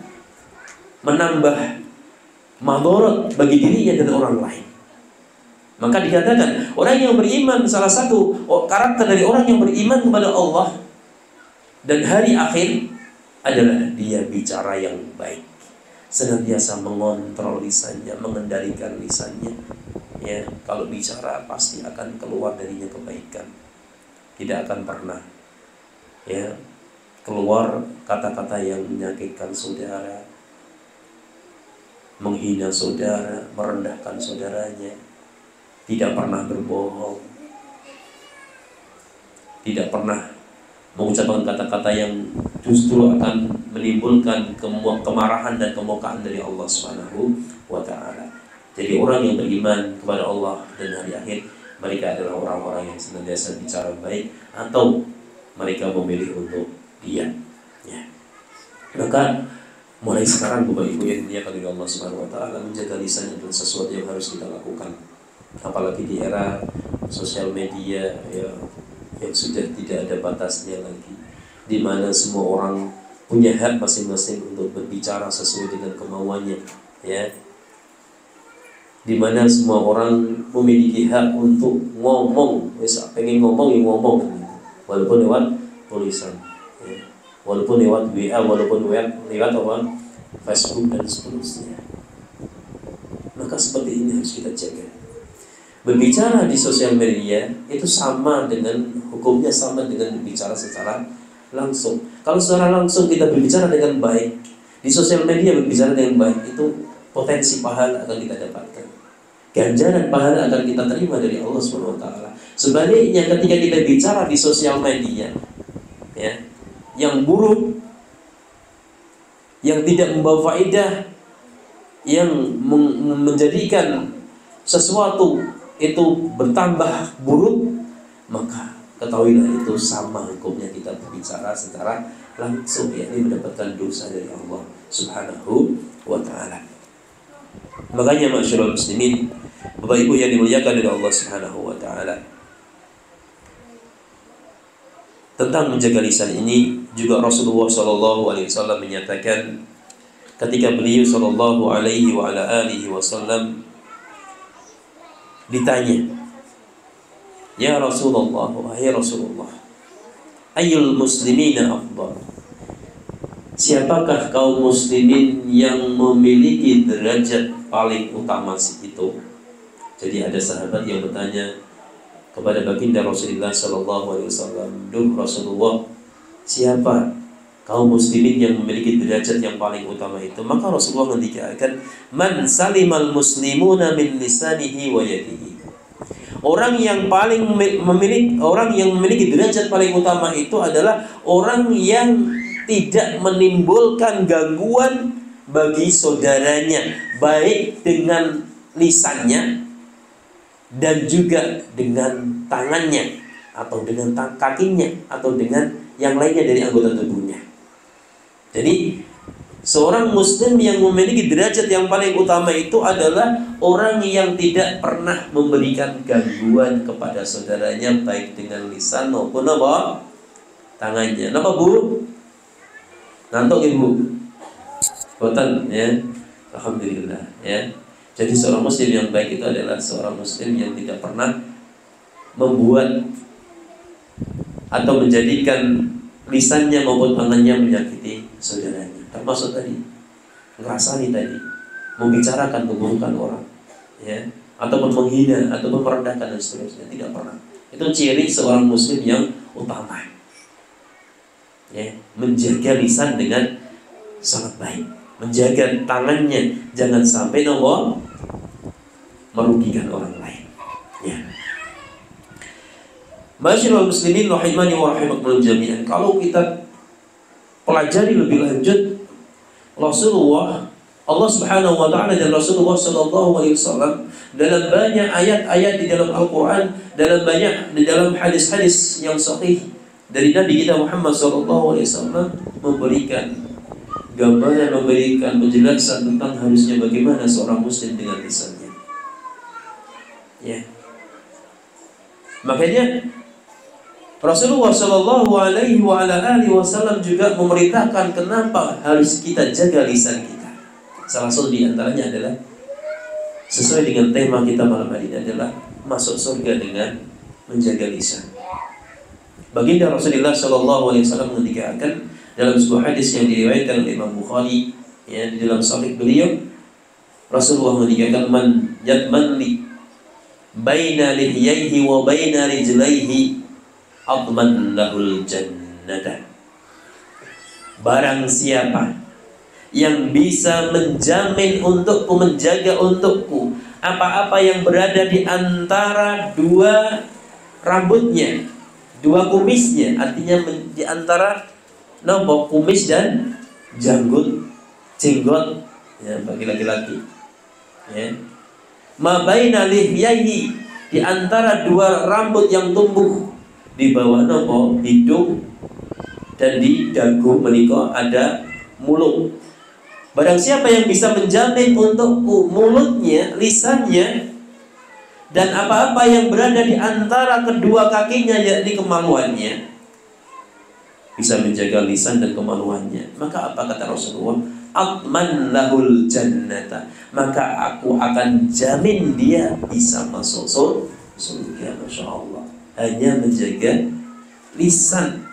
menambah madarat bagi dirinya dan orang lain. Maka dikatakan orang yang beriman, salah satu karakter dari orang yang beriman kepada Allah dan hari akhir adalah dia bicara yang baik, senantiasa mengontrol lisannya, mengendalikan lisannya. Ya, kalau bicara pasti akan keluar darinya kebaikan. Tidak akan pernah ya keluar kata-kata yang menyakitkan saudara, menghina saudara, merendahkan saudaranya. Tidak pernah berbohong. Tidak pernah mengucapkan kata-kata yang justru akan menimbulkan kemarahan dan kemurkaan dari Allah Subhanahu wa taala. Jadi orang yang beriman kepada Allah dan hari akhir, mereka adalah orang-orang yang senantiasa bicara baik atau mereka memilih untuk diam. Ya. Maka mulai sekarang Bapak Ibu yang dimuliakan oleh Allah Subhanahu wa taala, menjaga lisan adalah sesuatu yang harus kita lakukan. Apalagi di era sosial media ya, yang sudah tidak ada batasnya lagi, di mana semua orang punya hak masing-masing untuk berbicara sesuai dengan kemauannya, ya. Di mana semua orang memiliki hak untuk ngomong, pengen ngomong ya ngomong, walaupun lewat tulisan, ya. Walaupun lewat WA, walaupun lewat Facebook dan seterusnya. Maka seperti ini harus kita jaga. Berbicara di sosial media itu sama dengan hukumnya, sama dengan berbicara secara langsung. Kalau secara langsung kita berbicara dengan baik, di sosial media berbicara dengan baik, itu potensi pahala akan kita dapatkan. Ganjaran pahala akan kita terima dari Allah Subhanahu wa taala. Sebaliknya ketika kita bicara di sosial media, ya, yang buruk, yang tidak membawa faedah, yang menjadikan sesuatu itu bertambah buruk, maka ketahuilah itu sama hukumnya kita berbicara secara langsung, yakni mendapatkan dosa dari Allah Subhanahu wa taala. Makanya masyaallah muslimin, Bapak Ibu yang dimuliakan oleh Allah Subhanahu wa taala, tentang menjaga lisan ini juga Rasulullah sallallahu alaihi wasallam menyatakan ketika beliau sallallahu alaihi wa ala alihi wasallam ditanya, "Ya Rasulullah, wahai Rasulullah, ayyul muslimina afdal?" Siapakah kaum muslimin yang memiliki derajat paling utama itu? Jadi ada sahabat yang bertanya kepada baginda Rasulullah sallallahu alaihi wasallam, "Duh Rasulullah, siapa kaum muslimin yang memiliki derajat yang paling utama itu?" Maka Rasulullah mengatakan, "Man salimal muslimuna min lisanihi wa yadihi." Orang yang memiliki derajat paling utama itu adalah orang yang tidak menimbulkan gangguan bagi saudaranya, baik dengan lisannya dan juga dengan tangannya atau dengan kakinya, atau dengan yang lainnya dari anggota tubuhnya. Jadi seorang muslim yang memiliki derajat yang paling utama itu adalah orang yang tidak pernah memberikan gangguan kepada saudaranya, baik dengan lisan maupun apa? Tangannya. Kenapa Bu? Ngantuk Ibu? Boten ya. Alhamdulillah ya. Jadi seorang muslim yang baik itu adalah seorang muslim yang tidak pernah membuat atau menjadikan lisannya maupun tangannya menyakiti saudaranya. Termasuk tadi ngerasani tadi, membicarakan keburukan orang, ya, ataupun menghina, ataupun merendahkan dan seterusnya. Tidak pernah. Itu ciri seorang muslim yang utama. Ya, menjaga lisan dengan sangat baik, menjaga tangannya jangan sampai merugikan orang lain. Ya. Masyaallah muslimin rahimani wa rahimakumullah jami'an. Kalau kita pelajari lebih lanjut, Rasulullah, Allah Subhanahu wa taala dan Rasulullah sallallahu alaihi wasallam dalam banyak ayat-ayat di dalam Al-Qur'an, di dalam hadis-hadis yang sahih dari Nabi kita Muhammad sallallahu alaihi wasallam memberikan gambaran, memberikan penjelasan tentang harusnya bagaimana seorang muslim dengan lisannya. Ya. Makanya Rasulullah Shallallahu Alaihi Wasallam juga memerintahkan kenapa harus kita jaga lisan kita. Salah satu di antaranya adalah sesuai dengan tema kita malam hari ini adalah masuk surga dengan menjaga lisan. Baginda Rasulullah Shallallahu Alaihi Wasallam mengingatkan dalam sebuah hadis yang diriwayatkan oleh Imam Bukhari, ya, di dalam Sahih beliau, Rasulullah mengingatkan man yadmanli baina lihyaihi wa baina rijlaihi adman lahul jannata. Barang siapa yang bisa menjamin untukku, menjaga untukku apa-apa yang berada di antara dua rambutnya, dua kumisnya, artinya di antara kumis dan janggut, jenggot, ya, bagi laki-laki, ya. Ma baina lihyaihi, di antara dua rambut yang tumbuh di bawah hidung dan di dagu menika ada mulut. Barang siapa yang bisa menjamin untukku mulutnya, lisannya, dan apa-apa yang berada di antara kedua kakinya, yakni kemaluannya, bisa menjaga lisan dan kemaluannya, maka apa kata Rasulullah? Atman lahul jannata, maka aku akan jamin dia bisa masuk surga. Masya Allah. Hanya menjaga lisan,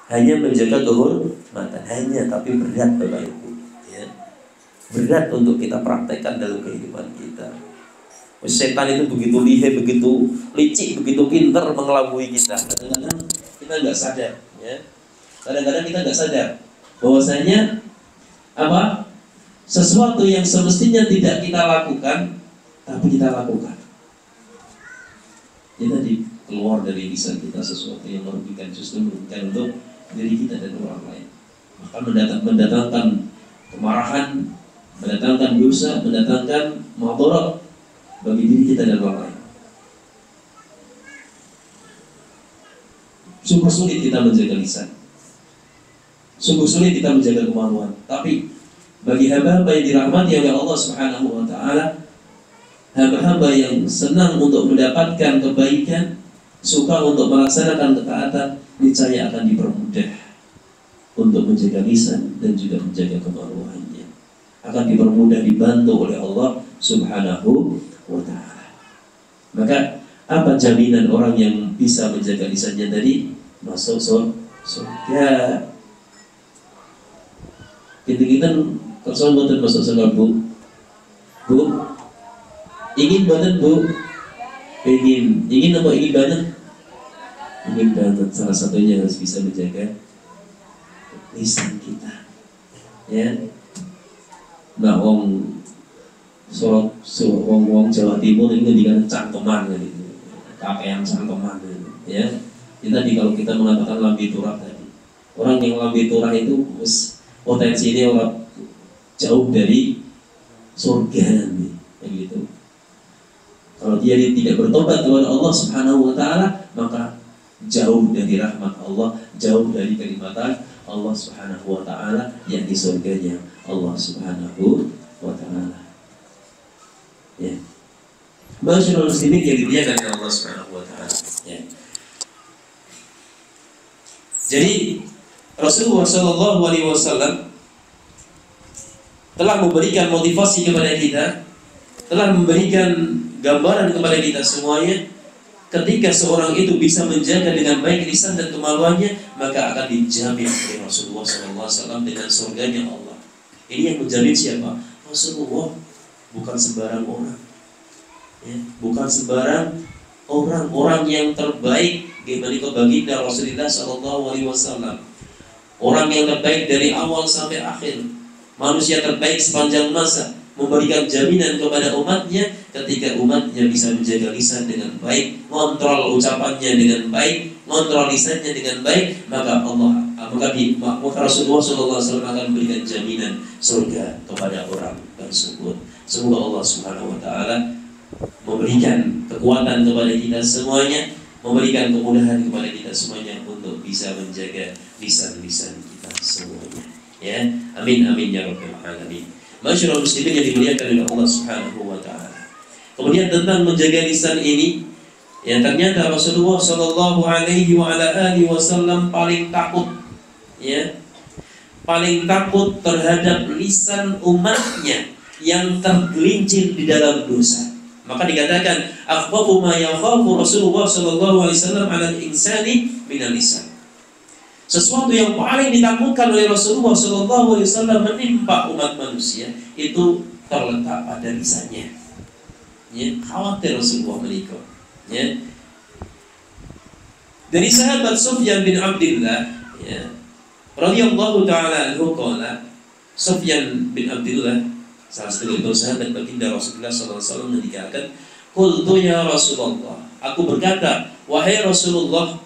hanya menjaga kehormatan, hanya, tapi berat Bapak Ibu, ya. Berat untuk kita praktekkan dalam kehidupan kita. Setan itu begitu lihai, begitu licik, begitu pintar mengelabui kita. Kadang-kadang kita nggak sadar, ya. Kadang-kadang kita nggak sadar bahwasanya sesuatu yang semestinya tidak kita lakukan, tapi kita lakukan. Ya, tadi keluar dari lisan kita sesuatu yang merugikan, justru merugikan untuk diri kita dan orang lain. Maka mendatangkan kemarahan, mendatangkan dosa, mendatangkan mudarat bagi diri kita dan orang lain. Sungguh sulit kita menjaga lisan, sungguh sulit kita menjaga kemaluan. Tapi bagi hamba-hamba yang dirahmati oleh Allah Subhanahu wa taala, hamba-hamba yang senang untuk mendapatkan kebaikan, suka untuk melaksanakan ketaatan, niscaya akan dipermudah untuk menjaga lisan dan juga menjaga kemaluannya. Akan dipermudah, dibantu oleh Allah Subhanahu wa taala. Maka apa jaminan orang yang bisa menjaga lisannya tadi? Masuk surga. Kita kerson boten masuk surga, Bu. Ingin boten, Bu? Ingin apa ingin banget? Ingin banget. Salah satunya harus bisa menjaga lisan kita, ya. Nah, wong Jawa Timur ini dikatakan cangkeman, gitu. Kakean cangkeman, gitu, ya. Jadi kalau kita mengatakan lambi turah tadi, orang yang lambi turah itu potensinya orang jauh dari surga nanti, gitu. Kalau dia tidak bertobat kepada Allah Subhanahu wa taala, maka jauh dari rahmat Allah, jauh dari kenikmatan Allah Subhanahu wa taala, yang di surganya Allah Subhanahu wa taala. Ya. Masyaallah muslimin yang dimuliakan oleh Allah Subhanahu wa taala. Ya. Jadi Rasulullah Shallallahu alaihi wasallam telah memberikan motivasi kepada kita, telah memberikan gambaran kepada kita semuanya. Ketika seorang itu bisa menjaga dengan baik lisan dan kemaluannya, maka akan dijamin oleh Rasulullah SAW dengan surganya Allah. Ini yang menjamin siapa? Rasulullah, bukan sembarang orang. Ya, bukan sembarang orang yang terbaik bagi baginda Rasulullah SAW. Orang yang terbaik dari awal sampai akhir, manusia terbaik sepanjang masa, memberikan jaminan kepada umatnya ketika umatnya bisa menjaga lisan dengan baik, ngontrol ucapannya dengan baik, ngontrol lisannya dengan baik, maka Rasulullah SAW akan memberikan jaminan surga kepada orang tersebut. Semoga Allah Subhanahu wa taala memberikan kekuatan kepada kita semuanya, memberikan kemudahan kepada kita semuanya untuk bisa menjaga lisan-lisan kita semuanya. Ya, amin amin ya rabbal alamin. Masyaallah muslimin yang dimuliakan oleh Allah Subhanahu wa taala. Kemudian tentang menjaga lisan ini, yang ternyata Rasulullah Shallallahu alaihi wasallam paling takut, ya, paling takut terhadap lisan umatnya yang tergelincir di dalam dosa. Maka dikatakan akhwafu ma yakhafu Rasulullah Shallallahu alaihi wasallam 'ala al-insani min al-lisan. Sesuatu yang paling ditakutkan oleh Rasulullah SAW menimpa umat manusia itu terletak pada lisannya. Ya, khawatir Rasulullah menikah. Ya. Dari sahabat Sufyan bin Abdullah, ya, radhiyallahu taala anhu qala, Sufyan bin Abdullah, salah satu sahabat baginda Rasulullah SAW, mengatakan, "Qultu ya Rasulullah," aku berkata, wahai Rasulullah,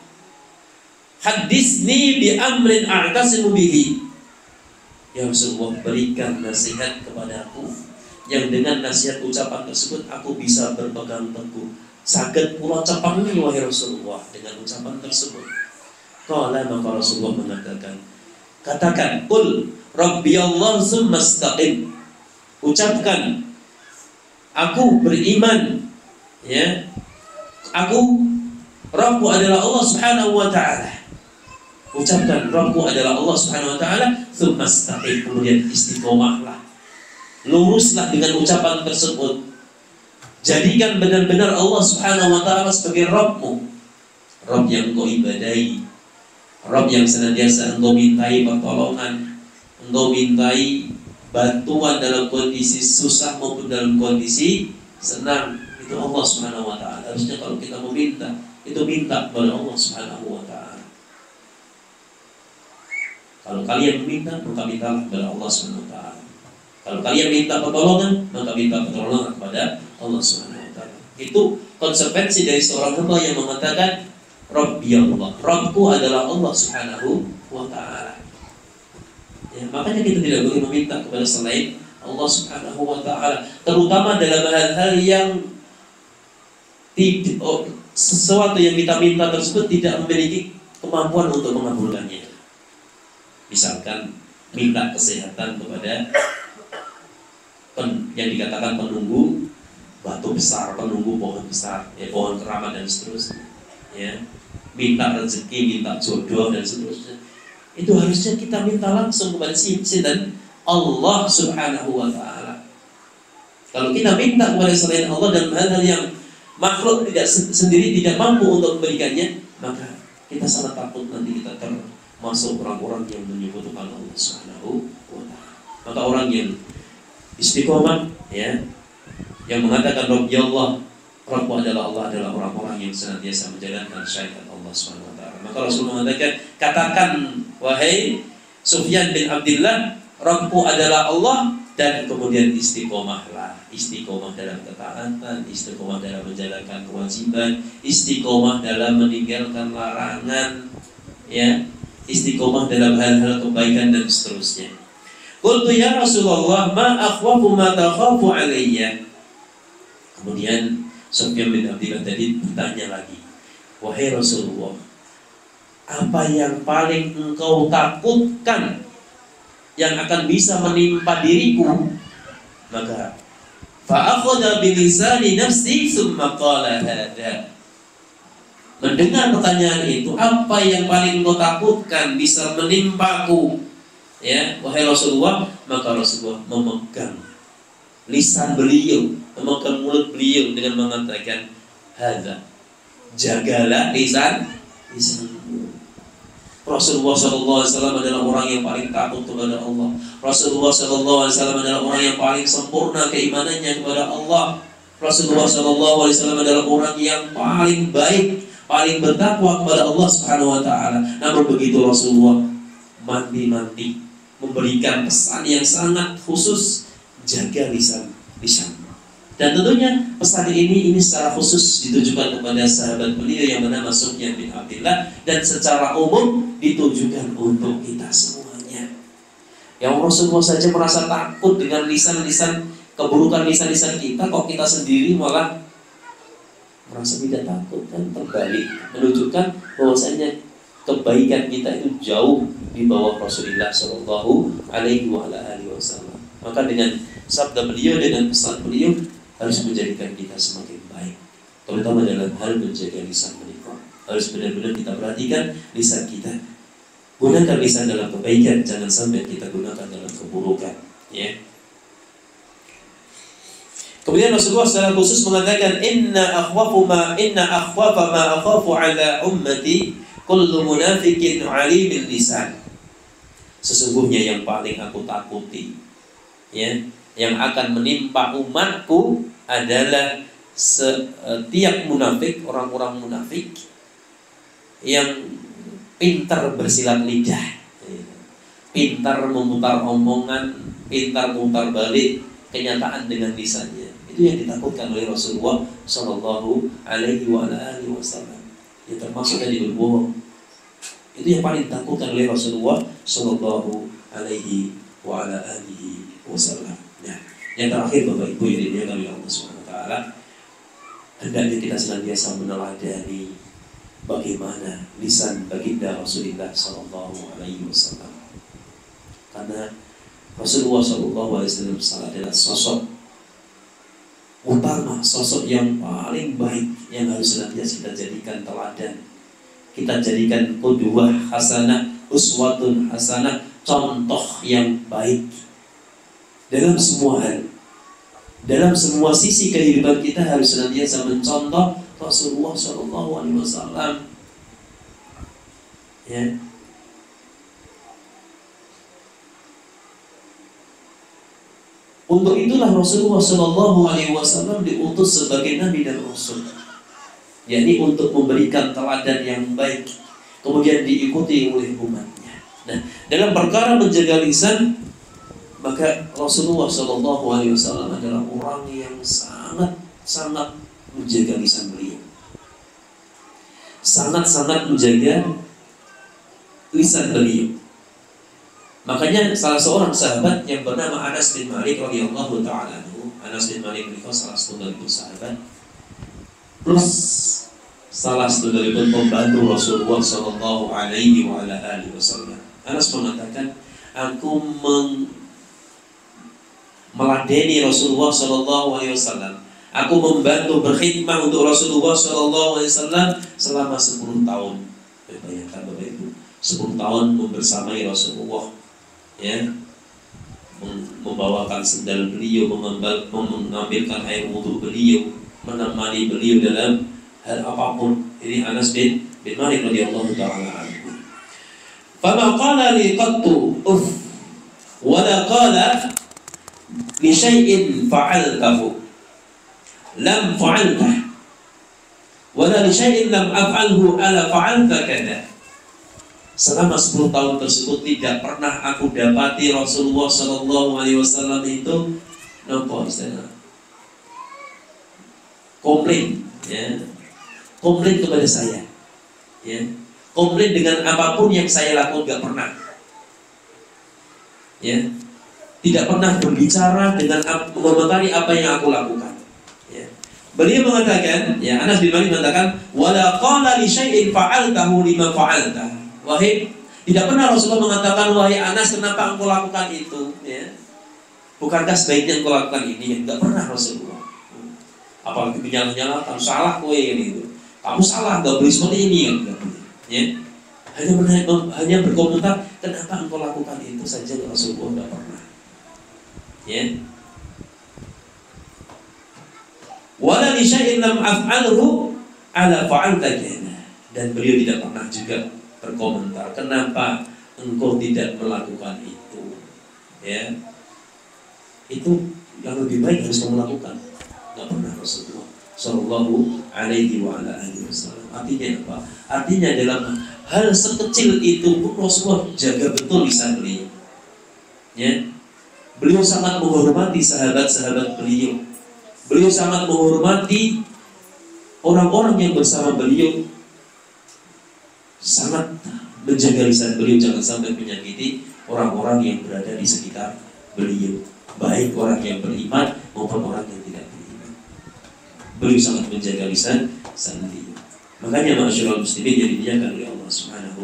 hadisni bi amrin a'tasimu bihi. Ya Rasulullah, berikan nasihat kepadaku yang dengan nasihat ucapan tersebut aku bisa berpegang teguh. Saged kula cepengi wahai Rasulullah dengan ucapan tersebut. Qala, maka Rasulullah mengatakan, katakan, qul rabbi Allah tsumma istaqim. Ucapkan, aku beriman, ya, aku, Rabbku adalah Allah Subhanahu wa taala. Ucapkan, Rabbku adalah Allah Subhanahu wa taala, tsumma istaqim, kemudian istiqomahlah, luruslah dengan ucapan tersebut. Jadikan benar-benar Allah Subhanahu wa taala sebagai Rabbmu, Rabb yang engkau ibadahi, Rabb yang senantiasa engkau mintai pertolongan, engkau mintai bantuan dalam kondisi susah maupun dalam kondisi senang. Itu Allah Subhanahu wa taala. Harusnya kalau kita meminta, itu minta kepada Allah Subhanahu wa taala. Kalau kalian meminta, maka mintalah kepada Allah Subhanahu wa taala. Kalau kalian minta pertolongan, maka minta pertolongan kepada Allah Subhanahu wa taala. Itu konsekuensi dari seorang hamba yang mengatakan Rabbi Allah, Rabbku adalah Allah Subhanahu wa taala. Ya, makanya kita tidak boleh meminta kepada selain Allah Subhanahu wa taala, terutama dalam hal-hal yang sesuatu yang kita minta tersebut tidak memiliki kemampuan untuk mengabulkannya. Misalkan minta kesehatan kepada yang dikatakan penunggu batu besar, penunggu pohon besar, ya, pohon keramat dan seterusnya, ya, minta rezeki, minta jodoh dan seterusnya. Itu harusnya kita minta langsung kepada dan Allah Subhanahu wa taala. Kalau kita minta kepada selain Allah dan hal-hal yang makhluk sendiri tidak mampu untuk memberikannya, maka kita sangat takut nanti kita termasuk orang-orang yang menyebutkan Allah Subhanahu wa taala. Maka orang yang istiqomah, ya, yang mengatakan Rabbi Allah, Rabbku adalah Allah, adalah orang-orang yang senantiasa menjalankan syariat Allah Subhanahu wa taala. Maka Rasulullah mengatakan, katakan wahai Sufyan bin Abdullah, Rabbku adalah Allah, dan kemudian istiqomahlah. Istiqomah dalam ketaatan, istiqomah dalam menjalankan kewajiban, istiqomah dalam meninggalkan larangan, ya, istiqomah dalam hal-hal kebaikan dan seterusnya. Qultu ya Rasulullah, ma akhwafu ma takhafu alayya. Kemudian Sufyan bin Abdullah tadi bertanya lagi, wahai Rasulullah, apa yang paling engkau takutkan yang akan bisa menimpa diriku? Maka fa'akhadha bilisani nafsi tsumma qala hadza. Mendengar pertanyaan itu, apa yang paling engkau takutkan bisa menimpaku, ya wahai Rasulullah? Maka Rasulullah memegang lisan beliau, memegang mulut beliau dengan mengatakan hadza, jagalah lisan. Rasulullah SAW adalah orang yang paling takut kepada Allah. Rasulullah SAW adalah orang yang paling sempurna keimanannya kepada Allah. Rasulullah SAW adalah orang yang paling baik, paling bertakwa kepada Allah Subhanahu Wa Taala. Namun begitu Rasulullah mandi memberikan pesan yang sangat khusus, jaga lisan. Dan tentunya pesan ini secara khusus ditujukan kepada sahabat beliau yang bernama Sufyan bin Abdullah, dan secara umum ditujukan untuk kita semuanya. Yang Rasulullah saja merasa takut dengan lisan-lisan, keburukan lisan-lisan kita, kok kita sendiri malah merasa tidak takut? Kan terbalik, menunjukkan bahwasanya kebaikan kita itu jauh di bawah Rasulullah Shallallahu Alaihi Wasallam. Maka dengan sabda beliau, dengan pesan beliau, harus menjadikan kita semakin baik, terutama dalam hal menjaga lisan menikah. Harus benar-benar kita perhatikan lisan kita. Gunakan lisan dalam kebaikan, jangan sampai kita gunakan dalam keburukan, ya. Kemudian Rasulullah secara khusus mengatakan, inna akhwafa ma akhafu ala ummati kullu munafiqin alimil lisan. Sesungguhnya yang paling aku takuti, ya, yang akan menimpa umatku adalah setiap munafik, orang-orang munafik yang pintar bersilat lidah, pintar memutar omongan, pintar memutar balik kenyataan dengan lisannya. Itu yang ditakutkan oleh Rasulullah Shallallahu Alaihi Wasallam. Ya, termasuk tadi berbohong. Itu yang paling ditakutkan oleh Rasulullah Shallallahu Alaihi Wasallam. Nah, yang terakhir Bapak Ibu yang dimuliakan oleh Allah Subhanahu Wa Taala, hendaknya kita senantiasa meneladani bagaimana lisan baginda Rasulullah Sallallahu Alaihi Wasallam. Karena Rasulullah Sallallahu Alaihi Wasallam adalah sosok utama, sosok yang paling baik yang harus senantiasa kita jadikan teladan, kita jadikan qudwah hasanah, uswatun hasanah, contoh yang baik dalam semua hal. Dalam semua sisi kehidupan kita harus senantiasa mencontoh Rasulullah Shallallahu Alaihi Wasallam. Ya. Untuk itulah Rasulullah Shallallahu Alaihi Wasallam diutus sebagai Nabi dan Rasul, yakni untuk memberikan teladan yang baik, kemudian diikuti oleh umatnya. Nah, dalam perkara menjaga lisan, maka Rasulullah Shallallahu Alaihi Wasallam adalah orang yang sangat menjaga lisan beliau, sangat menjaga lisan beliau. Makanya salah seorang sahabat yang bernama Anas bin Malik radhiyallahu taala anhu, Anas bin Malik beliau salah satu dari sahabat, plus salah satu dari pembantu Rasulullah Shallallahu Alaihi Wasallam. Anas mengatakan, aku meladeni Rasulullah Shallallahu Alaihi Wasallam. Aku membantu berkhidmah untuk Rasulullah Shallallahu Alaihi Wasallam selama 10 tahun. Bayangkan Bapak Ibu, 10 tahun membersamai Rasulullah, ya, membawakan sendal beliau, mengambilkan air wudhu beliau, menemani beliau dalam hal apapun. Ini Anas bin Malik radhiyallahu taala anhu. Fama qala li qattu uff wala qala li syai'in fa'altahu lam fa'altah wala li syai'in lam af'alhu ala fa'alta kada. Selama 10 tahun tersebut tidak pernah aku dapati Rasulullah Shallallahu Alaihi Wasallam itu nopo istilah komplain, ya, komplain kepada saya, ya, komplain dengan apapun yang saya lakukan, gak pernah, ya, tidak pernah berbicara dengan mengomentari apa yang aku lakukan, ya.
Beliau mengatakan, ya Anas bin Malik mengatakan, wala qala li syai'in fa'altahu lima fa'alta. Wahai, tidak pernah Rasulullah mengatakan, wahai Anas, kenapa engkau lakukan itu? Ya. Bukankah sebaiknya engkau lakukan ini? Ya, tidak pernah Rasulullah. Apalagi menyala-nyala, kamu salah kowe gitu. Kamu salah, nggak boleh seperti ini ya. Hanya berkomentar, kenapa engkau lakukan itu saja Rasulullah tidak pernah. Ya. Wala li syai'in lam af'alhu ala fa'alta kana. Dan beliau tidak pernah juga berkomentar, kenapa engkau tidak melakukan itu. Ya. Itu yang lebih baik harus kamu lakukan. Enggak pernah Rasulullah sallallahu alaihi wa ala alihi wasallam. Artinya apa? Artinya dalam hal sekecil itu pun Rasulullah jaga betul lisan beliau. Ya. Beliau sangat menghormati sahabat-sahabat beliau. Beliau sangat menghormati orang-orang yang bersama beliau, sangat menjaga lisan beliau jangan sampai menyakiti orang-orang yang berada di sekitar beliau, baik orang yang beriman maupun orang yang tidak beriman. Beliau sangat menjaga lisan beliau. Makanya ma'asyiral muslimin yang dimuliakan oleh Allah Subhanahu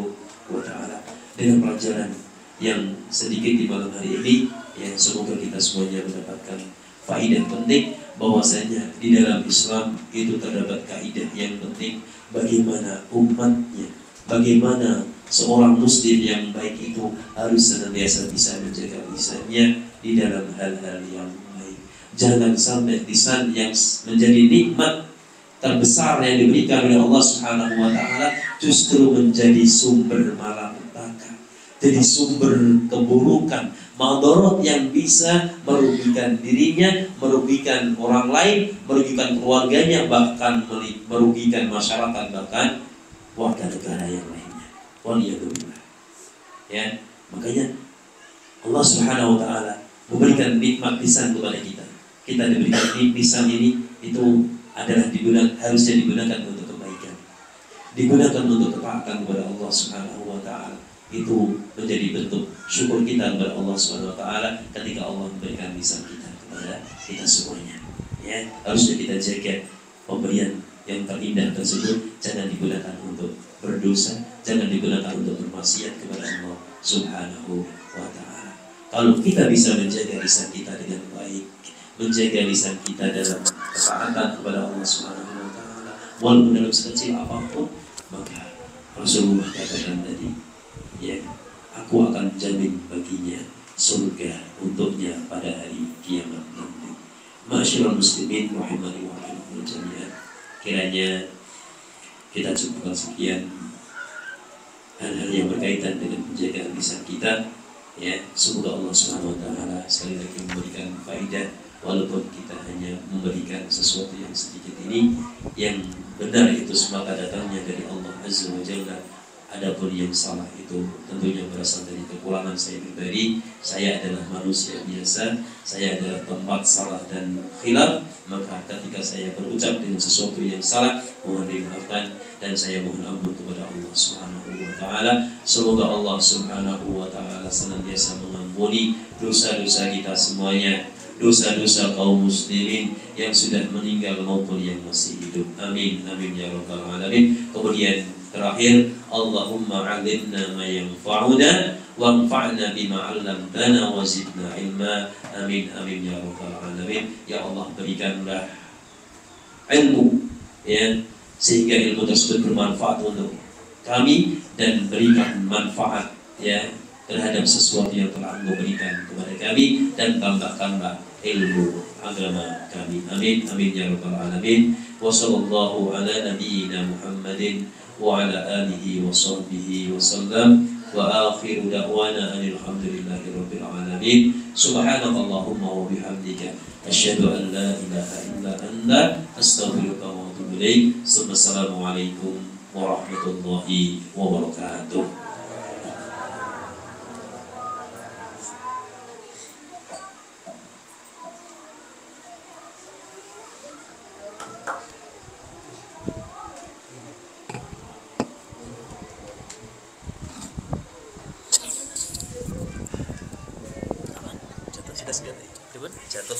wa taala, dengan pelajaran yang sedikit di malam hari ini, yang semoga kita semuanya mendapatkan faedah penting, bahwasanya di dalam Islam itu terdapat kaidah yang penting, bagaimana umatnya, bagaimana seorang muslim yang baik itu harus senantiasa bisa menjaga lisannya di dalam hal-hal yang baik. Jangan sampai lisan yang menjadi nikmat terbesar yang diberikan oleh Allah Subhanahu wa taala justru menjadi sumber malapetaka, jadi sumber keburukan, madarat yang bisa merugikan dirinya, merugikan orang lain, merugikan keluarganya, bahkan merugikan masyarakat, bahkan warga negara yang lainnya. Waliyadzubillah. Ya, makanya Allah Subhanahu wa taala memberikan nikmat lisan kepada kita. Kita diberikan lisan ini, itu adalah harusnya digunakan untuk kebaikan, digunakan untuk ketaatan kepada Allah Subhanahu wa taala. Itu menjadi bentuk syukur kita kepada Allah Subhanahu wa taala ketika Allah memberikan lisan kita kepada kita semuanya. Ya, harusnya kita jaga pemberian yang terindah tersebut, jangan digunakan untuk berdosa, jangan digunakan untuk bermaksiat kepada Allah Subhanahu wa taala. Kalau kita bisa menjaga lisan kita dengan baik, menjaga lisan kita dalam ketaatan kepada Allah Subhanahu wa taala, walaupun dalam sekecil apapun, maka Rasulullah katakan tadi, ya, aku akan jamin baginya surga untuknya pada hari kiamat nanti. Ma'asyiral muslimin rahimani wa rahimakumullah jami'an. Kiranya kita cukupkan sekian hal-hal yang berkaitan dengan penjagaan lisan kita. Ya, semoga Allah Subhanahu wa taala sekali lagi memberikan faedah, walaupun kita hanya memberikan sesuatu yang sedikit ini, yang benar itu semata datangnya dari Allah Azza wa Jalla. Adapun yang salah itu tentunya berasal dari kekurangan saya pribadi. Saya adalah manusia biasa, saya adalah tempat salah dan khilaf. Maka ketika saya berucap dengan sesuatu yang salah, mohon dimaafkan dan saya mohon ampun kepada Allah Subhanahu wa taala. Semoga Allah Subhanahu wa taala senantiasa mengampuni dosa-dosa kita semuanya, dosa-dosa kaum muslimin yang sudah meninggal maupun yang masih hidup. Amin amin ya rabbal alamin. Kemudian terakhir, Allahumma 'allimna ma yanfa'una wanfa'na bima 'allamtana wa zidna ilma. Amin amin ya rabbal alamin. Ya Allah, berikanlah ilmu, ya, sehingga ilmu tersebut bermanfaat untuk kami dan berikan manfaat, ya, terhadap sesuatu yang telah Engkau berikan kepada kami, dan tambahkanlah ilmu agama kami. Amin amin ya rabbal alamin. Wa sallallahu ala nabiyyina Muhammadin wa ala alihi wa sahbihi wa sallam, wa akhiru da'wana alhamdulillahi rabbil alamin. Subhanakallahumma wa bihamdika asyhadu an la ilaha illa anta astaghfiruka wa atubu ilaik. Assalamualaikum warahmatullahi wabarakatuh. Jatuh.